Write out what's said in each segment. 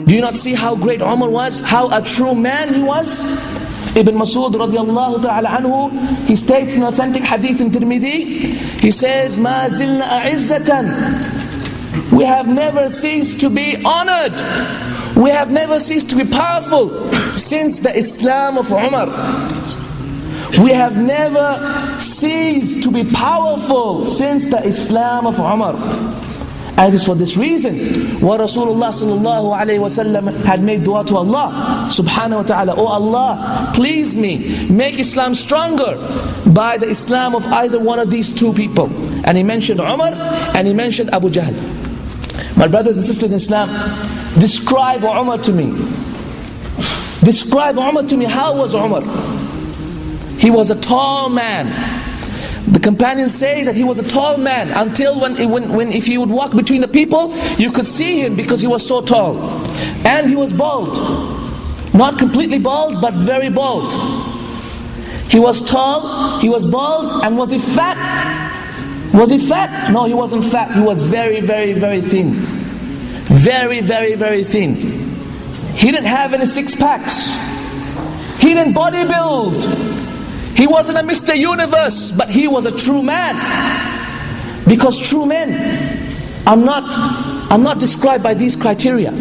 Do you not see how great Umar was? How a true man he was? Ibn Masud radiallahu ta'ala anhu, he states in authentic hadith in Tirmidhi, he says, مَا زِلْنَا أَعِزَّةً. We have never ceased to be honored. We have never ceased to be powerful since the Islam of Umar. We have never ceased to be powerful since the Islam of Umar. And it is for this reason why Rasulullah sallallahu alayhi wa sallam had made dua to Allah subhanahu wa ta'ala, oh Allah, please me, make Islam stronger by the Islam of either one of these two people. And he mentioned Umar and he mentioned Abu Jahl. My brothers and sisters in Islam, describe Umar to me. Describe Umar to me. How was Umar? He was a tall man. The companions say that he was a tall man until when if he would walk between the people, you could see him because he was so tall. And he was bald. Not completely bald, but very bald. He was tall, he was bald, and was he fat? Was he fat? No, he wasn't fat. He was very, very, very thin. Very, very, very thin. He didn't have any six packs. He didn't bodybuild. He wasn't a Mr. Universe, but he was a true man. Because true men are not described by these criteria.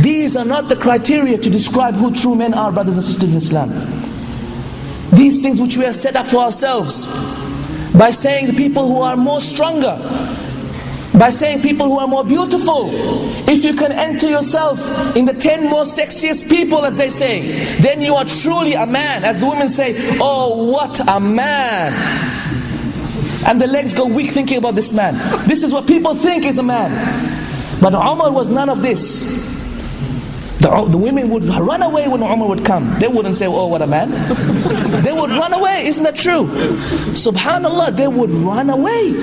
These are not the criteria to describe who true men are, brothers and sisters in Islam. These things which we have set up for ourselves, by saying the people who are more stronger, by saying people who are more beautiful. If you can enter yourself in the 10 most sexiest people, as they say, then you are truly a man. As the women say, oh, what a man. And the legs go weak thinking about this man. This is what people think is a man. But Umar was none of this. The women would run away when Umar would come. They wouldn't say, oh, what a man. They would run away. Isn't that true? Subhanallah, they would run away.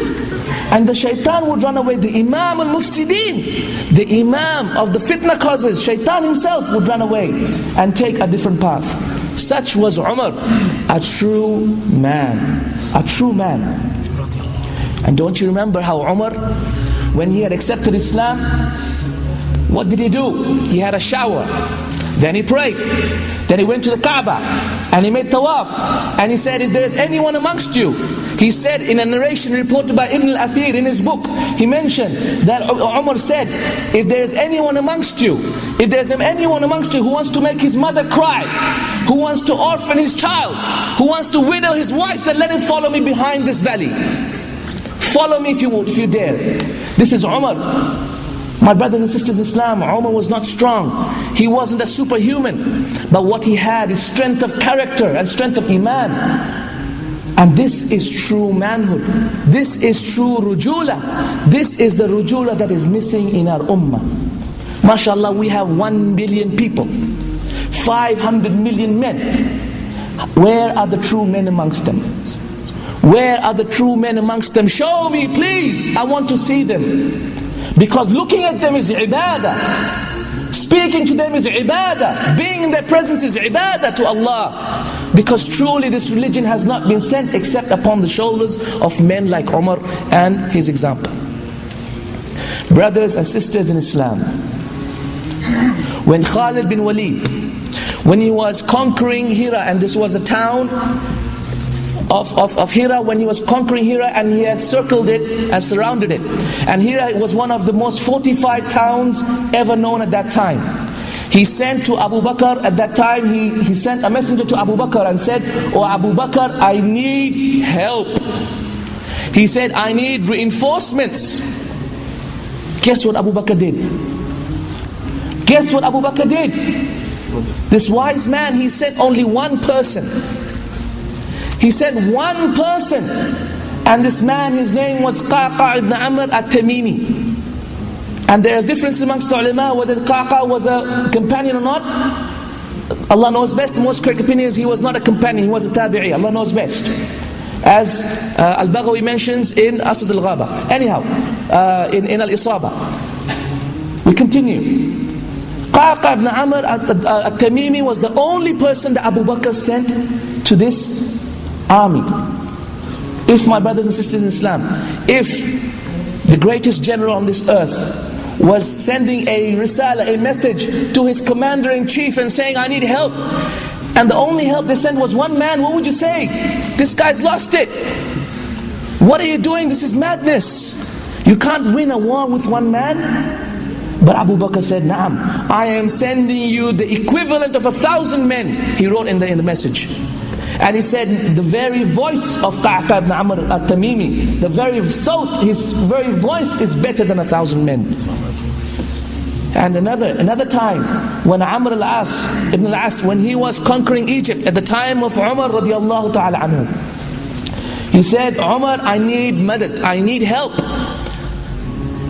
And the shaitan would run away. The Imam al-Mufsideen, the Imam of the fitna causes, shaitan himself would run away and take a different path. Such was Umar, a true man. A true man. And don't you remember how Umar, when he had accepted Islam, what did he do? He had a shower. Then he prayed. Then he went to the Kaaba and he made tawaf. And he said, if there is anyone amongst you, he said in a narration reported by Ibn al-Athir in his book, he mentioned that Umar said, if there is anyone amongst you, if there is anyone amongst you who wants to make his mother cry, who wants to orphan his child, who wants to widow his wife, then let him follow me behind this valley. Follow me if you would, if you dare. This is Umar. My brothers and sisters in Islam, Umar was not strong. He wasn't a superhuman. But what he had is strength of character and strength of iman. And this is true manhood. This is true rujula. This is the rujula that is missing in our ummah. MashaAllah, we have 1 billion people. 500 million men. Where are the true men amongst them? Where are the true men amongst them? Show me, please. I want to see them. Because looking at them is ibadah. Speaking to them is ibadah. Being in their presence is ibadah to Allah. Because truly this religion has not been sent except upon the shoulders of men like Umar and his example. Brothers and sisters in Islam, when Khalid bin Walid, when he was conquering Hira, and this was a town of Hira, when he was conquering Hira and he had circled it and surrounded it. And Hira was one of the most fortified towns ever known at that time. He sent to Abu Bakr at that time, he sent a messenger to Abu Bakr and said, oh Abu Bakr, I need help. He said, I need reinforcements. Guess what Abu Bakr did? Guess what Abu Bakr did? This wise man, he sent only one person. He said one person, and this man, his name was Qaqa ibn Amr at-Tamimi. And there is difference amongst the ulama whether Qaqa was a companion or not. Allah knows best. The most correct opinion is he was not a companion, he was a tabi'i. Allah knows best. As Al-Baghawi mentions in Asad al-Ghaba. Anyhow, in Al-Isaba. We continue. Qaqa ibn Amr at-Tamimi was the only person that Abu Bakr sent to this army. If, my brothers and sisters in Islam, if the greatest general on this earth was sending a risala, a message to his commander-in-chief and saying, I need help, and the only help they sent was one man, what would you say? This guy's lost it. What are you doing? This is madness. You can't win a war with one man. But Abu Bakr said, Naam, I am sending you the equivalent of 1,000 men, he wrote in the message. And he said, the very voice of Qaqa ibn Amr at-Tamimi, the very sawt, his very voice is better than 1,000 men. And another time, when Amr ibn al-As, when he was conquering Egypt, at the time of Umar radiallahu ta'ala anhu, he said, Umar, I need madad, I need help.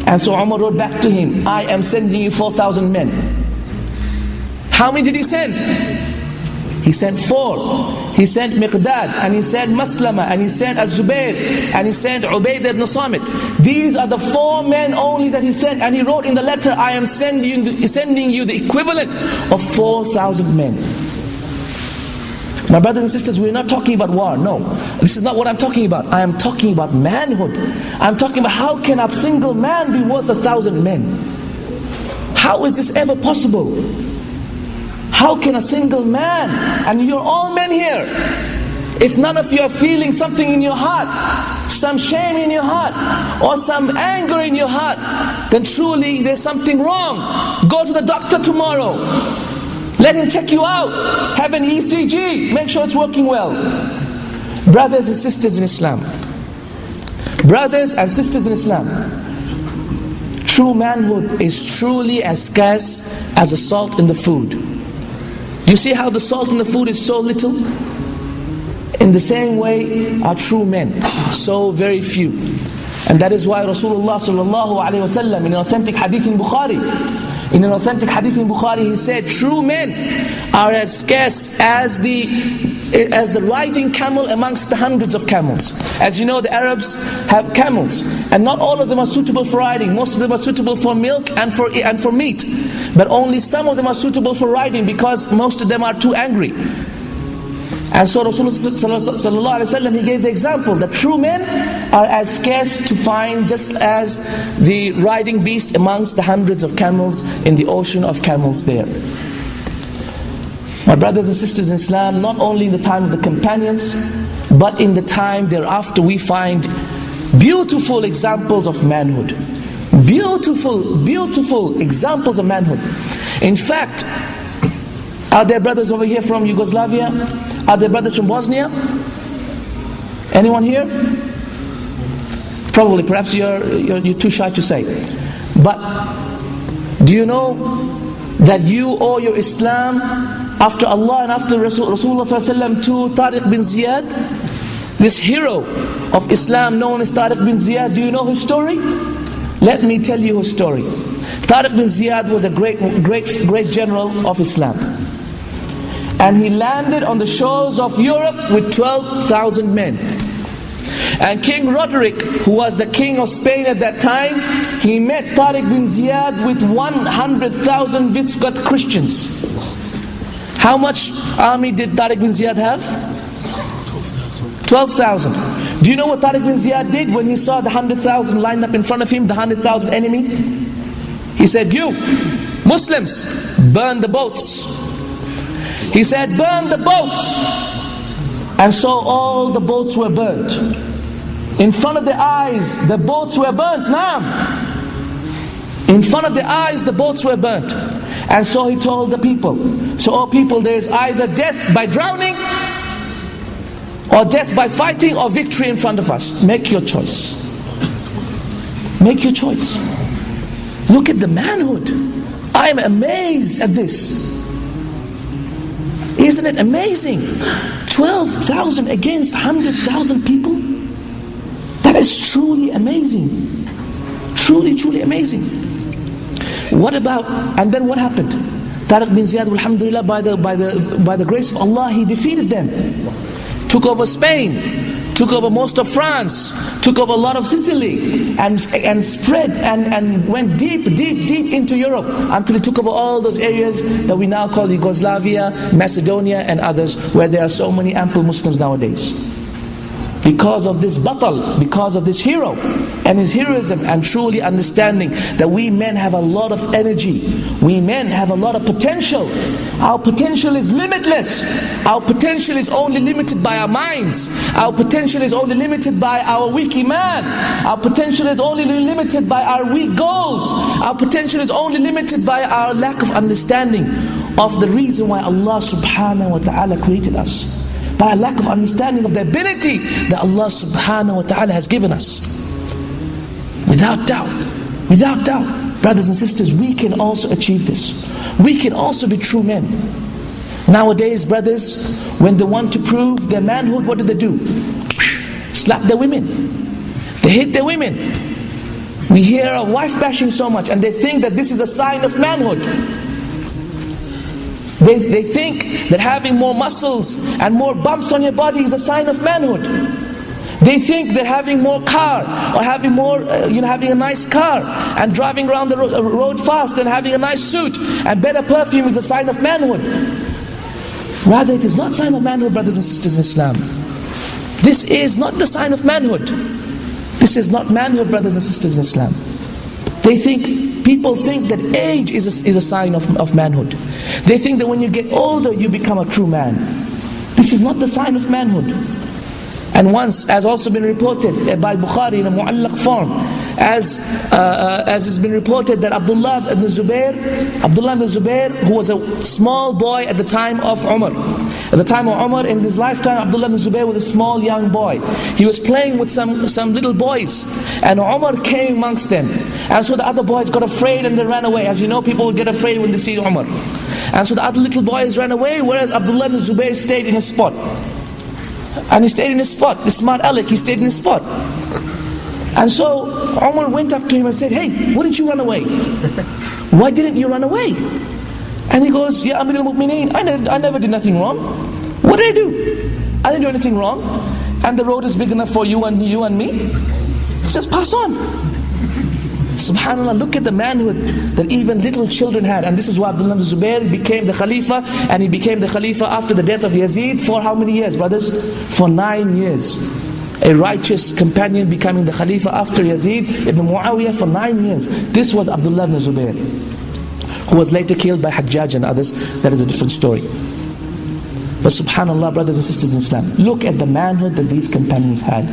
And so Umar wrote back to him, I am sending you 4,000 men. How many did he send? He sent 4. He sent Miqdad, and he sent Maslama, and he sent Az-Zubair, and he sent Ubayd ibn Samit. These are the 4 men only that he sent. And he wrote in the letter, I am sending you the equivalent of 4,000 men. My brothers and sisters, we're not talking about war, no. This is not what I'm talking about. I am talking about manhood. I'm talking about how can a single man be worth 1,000 men? How is this ever possible? How can a single man, and you're all men here, if none of you are feeling something in your heart, some shame in your heart, or some anger in your heart, then truly there's something wrong. Go to the doctor tomorrow. Let him check you out. Have an ECG. Make sure it's working well. Brothers and sisters in Islam. Brothers and sisters in Islam. True manhood is truly as scarce as the salt in the food. You see how the salt in the food is so little? In the same way are true men, so very few. And that is why Rasulullah sallallahu alaihi wasallam in an authentic hadith in Bukhari, he said, true men are as scarce as the riding camel amongst the hundreds of camels. As you know, the Arabs have camels, and not all of them are suitable for riding. Most of them are suitable for milk and for meat, but only some of them are suitable for riding because most of them are too angry. And so Rasulullah he gave the example that true men are as scarce to find just as the riding beast amongst the hundreds of camels in the ocean of camels there. My brothers and sisters in Islam, not only in the time of the companions, but in the time thereafter, we find beautiful examples of manhood. Beautiful examples of manhood. In fact, are there brothers over here from Yugoslavia? Are there brothers from Bosnia? Anyone here? Probably, perhaps you're too shy to say. But do you know that you owe your Islam after Allah and after Rasulullah ﷺ to Tariq bin Ziyad? This hero of Islam known as Tariq bin Ziyad, do you know his story? Let me tell you his story. Tariq bin Ziyad was a great general of Islam. And he landed on the shores of Europe with 12,000 men. And King Roderick, who was the king of Spain at that time, he met Tariq bin Ziyad with 100,000 Visigoth Christians. How much army did Tariq bin Ziyad have? 12,000. Do you know what Tariq bin Ziyad did when he saw the 100,000 lined up in front of him, the 100,000 enemy? He said, you Muslims, burn the boats. He said, burn the boats. And so all the boats were burnt. In front of their eyes, the boats were burnt. Naam. In front of their eyes, the boats were burnt. And so he told the people, so oh people, there is either death by drowning, or death by fighting, or victory in front of us. Make your choice. Make your choice. Look at the manhood. I am amazed at this. Isn't it amazing? 12,000 against 100,000 people? That is truly amazing. Truly amazing. What about, and then what happened? Tariq bin Ziyad, alhamdulillah, by the grace of Allah, he defeated them. Took over Spain. took over most of France, took over a lot of Sicily, and spread and went deep into Europe until it took over all those areas that we now call Yugoslavia, Macedonia and others, where there are so many ample Muslims nowadays. Because of this batal, because of this hero and his heroism, and truly understanding that we men have a lot of energy, we men have a lot of potential. Our potential is limitless. Our potential is only limited by our minds. Our potential is only limited by our weak iman. Our potential is only limited by our weak goals. Our potential is only limited by our lack of understanding of the reason why Allah subhanahu wa ta'ala created us. By a lack of understanding of the ability that Allah subhanahu wa ta'ala has given us. Without doubt, brothers and sisters, we can also achieve this. We can also be true men. Nowadays, brothers, when they want to prove their manhood, what do? Slap their women. They hit their women. We hear of wife bashing so much, and they think that this is a sign of manhood. They think that having more muscles and more bumps on your body is a sign of manhood. They think that having more car, or having more, having a nice car and driving around the road fast and having a nice suit and better perfume is a sign of manhood. Rather, it is not a sign of manhood, brothers and sisters in Islam. This is not the sign of manhood. This is not manhood, brothers and sisters in Islam. People think that age is a sign of manhood. They think that when you get older, you become a true man. This is not the sign of manhood. And once, as also been reported by Bukhari in a mu'allaq form, as has been reported that Abdullah ibn Zubair, who was a small boy at the time of Umar. At the time of Umar, in his lifetime, Abdullah ibn Zubair was a small young boy. He was playing with some little boys, and Umar came amongst them. And so the other boys got afraid and they ran away. As you know, people will get afraid when they see Umar. And so the other little boys ran away, whereas Abdullah ibn Zubair stayed in his spot. And he stayed in his spot. The smart aleck, he stayed in his spot. And so Umar went up to him and said, "Hey, why didn't you run away? Why didn't you run away?" And he goes, "Ya Amir al-Mu'mineen, I never did nothing wrong. What did I do? I didn't do anything wrong. And the road is big enough for you and me. Let's just pass on." SubhanAllah, look at the manhood that even little children had. And this is why Abdullah ibn Zubair became the Khalifa. And he became the Khalifa after the death of Yazid for how many years, brothers? For 9 years. A righteous companion becoming the Khalifa after Yazid ibn Muawiyah for 9 years. This was Abdullah ibn Zubair, who was later killed by Hajjaj and others. That is a different story. But SubhanAllah, brothers and sisters in Islam, look at the manhood that these companions had.